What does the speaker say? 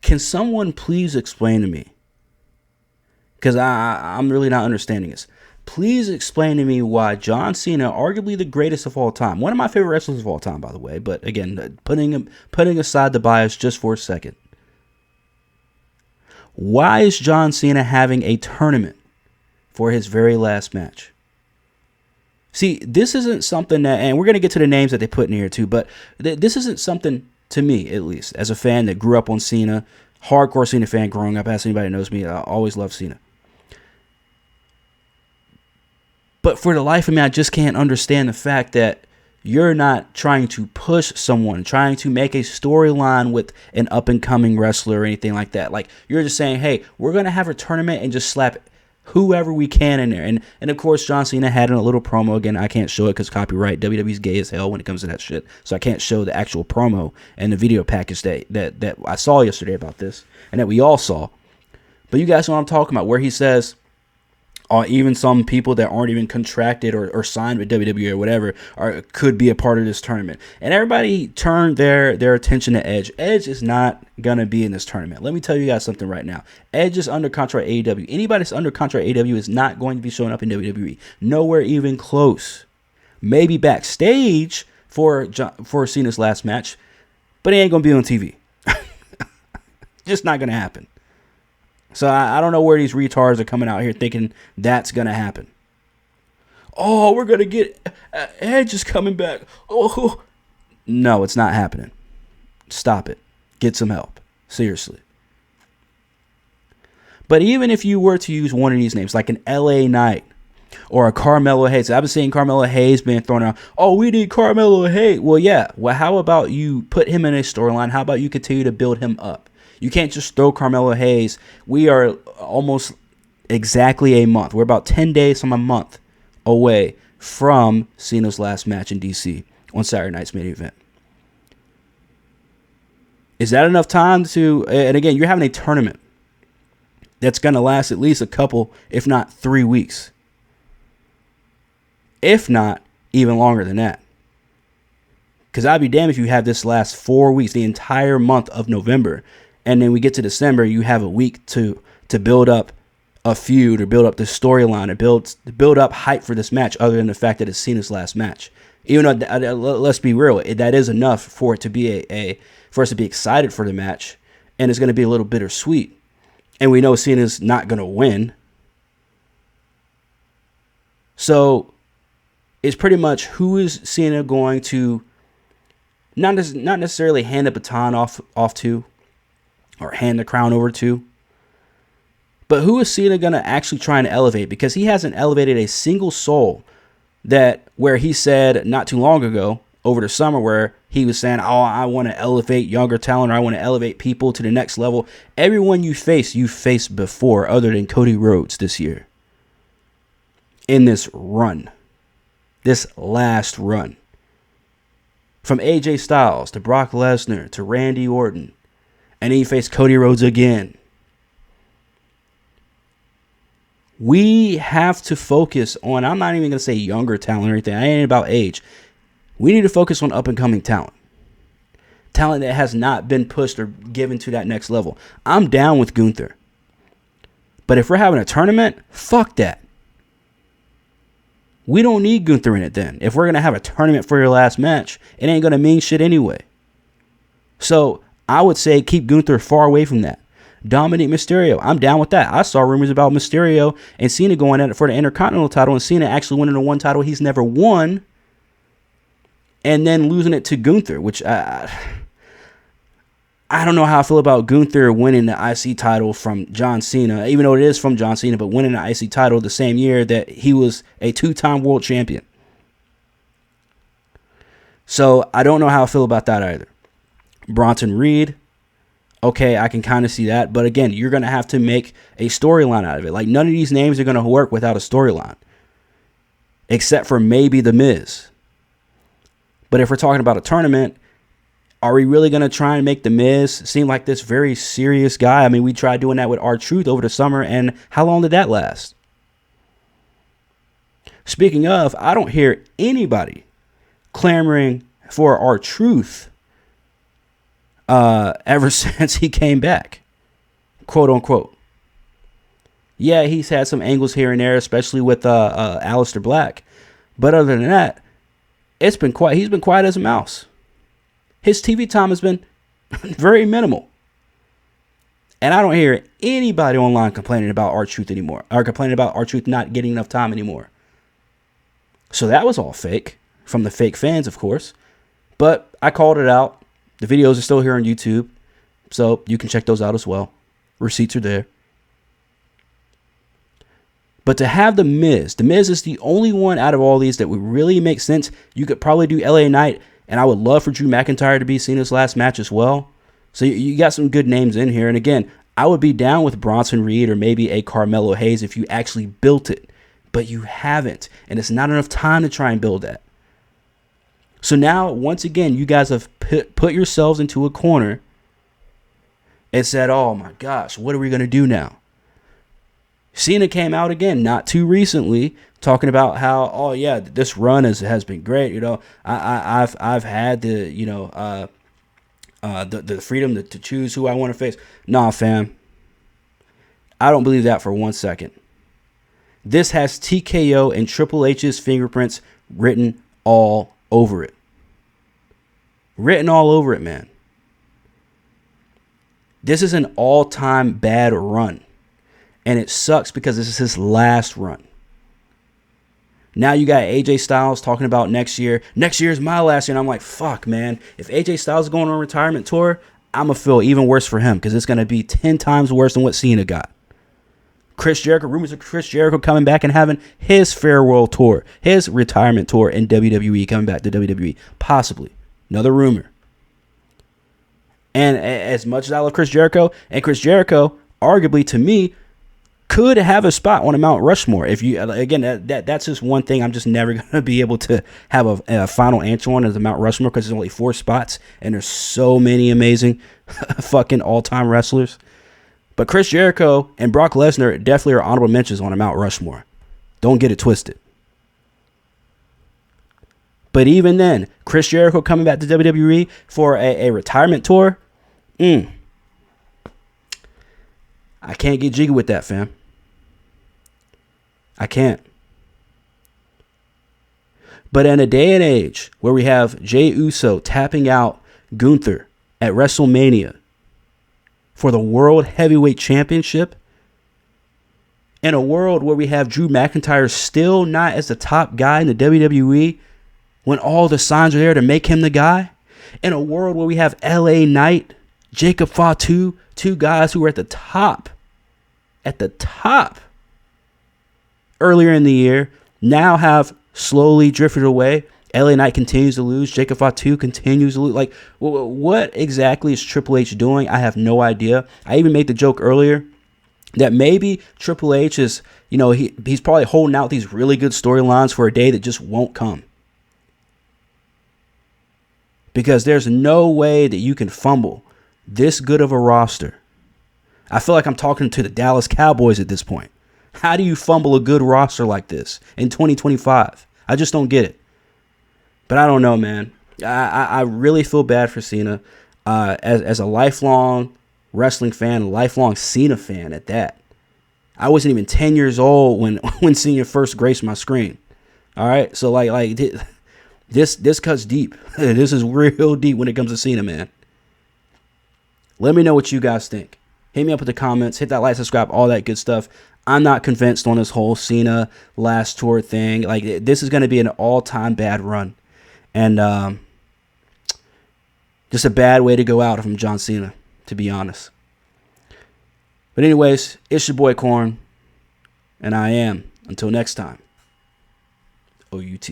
Can someone please explain to me? Because I'm really not understanding this. Please explain to me why John Cena, arguably the greatest of all time, one of my favorite wrestlers of all time, by the way, but again, putting aside the bias just for a second, why is John Cena having a tournament for his very last match? See, this isn't something that, and we're going to get to the names that they put in here too, but this isn't something, to me at least, as a fan that grew up on Cena, hardcore Cena fan growing up. Ask anybody that knows me, I always loved Cena. But for the life of me, I just can't understand the fact that you're not trying to push someone, trying to make a storyline with an up-and-coming wrestler or anything like that. Like, you're just saying, hey, we're going to have a tournament and just slap whoever we can in there. And of course, John Cena had a little promo. Again, I can't show it because copyright. WWE's gay as hell when it comes to that shit. So I can't show the actual promo and the video package that I saw yesterday about this and that we all saw. But you guys know what I'm talking about, where he says, even some people that aren't even contracted or signed with WWE or whatever could be a part of this tournament. And everybody turned their attention to Edge. Edge is not going to be in this tournament. Let me tell you guys something right now. Edge is under contract at AEW. Anybody that's under contract at AEW is not going to be showing up in WWE. Nowhere even close. Maybe backstage for Cena's last match, but he ain't going to be on TV. Just not going to happen. So I don't know where these retards are coming out here thinking that's going to happen. Oh, we're going to get Edge is coming back. Oh, no, it's not happening. Stop it. Get some help. Seriously. But even if you were to use one of these names, like an LA Knight or a Carmelo Hayes. I've been seeing Carmelo Hayes being thrown out. Oh, we need Carmelo Hayes. Well, yeah. Well, how about you put him in a storyline? How about you continue to build him up? You can't just throw Carmelo Hayes. We are almost exactly a month. We're about 10 days from a month away from Cena's last match in DC on Saturday night's main event. Is that enough time to, and again, you're having a tournament that's going to last at least a couple, if not 3 weeks. If not, even longer than that. Because I'd be damned if you have this last 4 weeks, the entire month of November, and then we get to December, you have a week to build up a feud or build up the storyline or build up hype for this match, other than the fact that it's Cena's last match. Even though, let's be real, that is enough for it to be for us to be excited for the match, and it's going to be a little bittersweet. And we know Cena's not going to win. So it's pretty much, who is Cena going to not necessarily hand the baton off to, or hand the crown over to, but who is Cena going to actually try and elevate? Because he hasn't elevated a single soul where he said not too long ago over the summer, where he was saying, oh, I want to elevate younger talent, or I want to elevate people to the next level. Everyone you faced before, other than Cody Rhodes this year. In this run. This last run. From AJ Styles to Brock Lesnar to Randy Orton. And then he faced Cody Rhodes again. We have to focus on, I'm not even going to say younger talent or anything. I ain't about age. We need to focus on up-and-coming talent. Talent that has not been pushed or given to that next level. I'm down with Gunther. But if we're having a tournament, fuck that. We don't need Gunther in it then. If we're going to have a tournament for your last match, it ain't going to mean shit anyway. So I would say keep Gunther far away from that. Dominic Mysterio, I'm down with that. I saw rumors about Mysterio and Cena going at it for the Intercontinental title, and Cena actually winning the one title he's never won, and then losing it to Gunther, which I don't know how I feel about Gunther winning the IC title from John Cena, even though it is from John Cena, but winning the IC title the same year that he was a 2-time world champion. So I don't know how I feel about that either. Bronson Reed, okay, I can kind of see that. But again, you're going to have to make a storyline out of it. Like, none of these names are going to work without a storyline. Except for maybe The Miz. But if we're talking about a tournament, are we really going to try and make The Miz seem like this very serious guy? I mean, we tried doing that with R-Truth over the summer, and how long did that last? Speaking of, I don't hear anybody clamoring for R-Truth ever since he came back, quote unquote. Yeah, he's had some angles here and there, especially with Aleister Black. But other than that, it's been quiet. He's been quiet as a mouse. His TV time has been very minimal. And I don't hear anybody online complaining about R-Truth anymore, or complaining about R-Truth not getting enough time anymore. So that was all fake, from the fake fans, of course. But I called it out. The videos are still here on YouTube, so you can check those out as well. Receipts are there. But to have The Miz is the only one out of all these that would really make sense. You could probably do LA Knight, and I would love for Drew McIntyre to be Cena's last match as well. So you got some good names in here. And again, I would be down with Bronson Reed or maybe a Carmelo Hayes if you actually built it. But you haven't. And it's not enough time to try and build that. So now, once again, you guys have put yourselves into a corner and said, oh my gosh, what are we going to do now? Cena came out again, not too recently, talking about how, oh yeah, this run has been great. You know, I've had the, you know, the freedom to choose who I want to face. Nah, fam. I don't believe that for 1 second. This has TKO and Triple H's fingerprints written all over it. Written all over it, man. This is an all-time bad run. And it sucks because this is his last run. Now you got AJ Styles talking about next year. Next year is my last year. And I'm like, fuck, man. If AJ Styles is going on a retirement tour, I'm going to feel even worse for him because it's going to be 10 times worse than what Cena got. Chris Jericho, rumors of Chris Jericho coming back and having his farewell tour, his retirement tour in WWE, coming back to WWE. Possibly. Another rumor. And as much as I love Chris Jericho, and Chris Jericho, arguably to me, could have a spot on a Mount Rushmore. If you, again, that's just one thing I'm just never going to be able to have a final answer on, is the Mount Rushmore, because there's only 4 spots and there's so many amazing fucking all-time wrestlers. But Chris Jericho and Brock Lesnar definitely are honorable mentions on a Mount Rushmore. Don't get it twisted. But even then, Chris Jericho coming back to WWE for a retirement tour, I can't get jiggy with that, fam. I can't. But in a day and age where we have Jey Uso tapping out Gunther at WrestleMania for the World Heavyweight Championship, in a world where we have Drew McIntyre still not as the top guy in the WWE when all the signs are there to make him the guy, in a world where we have LA Knight, Jacob Fatu, 2 guys who were at the top earlier in the year, now have slowly drifted away. LA Knight continues to lose. Jacob Fatu continues to lose. Like, what exactly is Triple H doing? I have no idea. I even made the joke earlier that maybe Triple H is, you know, he's probably holding out these really good storylines for a day that just won't come. Because there's no way that you can fumble this good of a roster. I feel like I'm talking to the Dallas Cowboys at this point. How do you fumble a good roster like this in 2025? I just don't get it. But I don't know, man. I really feel bad for Cena. As a lifelong wrestling fan, a lifelong Cena fan at that. I wasn't even 10 years old when Cena first graced my screen. All right? So, like this cuts deep. This is real deep when it comes to Cena, man. Let me know what you guys think. Hit me up with the comments. Hit that like, subscribe, all that good stuff. I'm not convinced on this whole Cena last tour thing. Like, this is going to be an all-time bad run. And just a bad way to go out from John Cena, to be honest. But anyways, it's your boy Corn. And I am, until next time, OUT.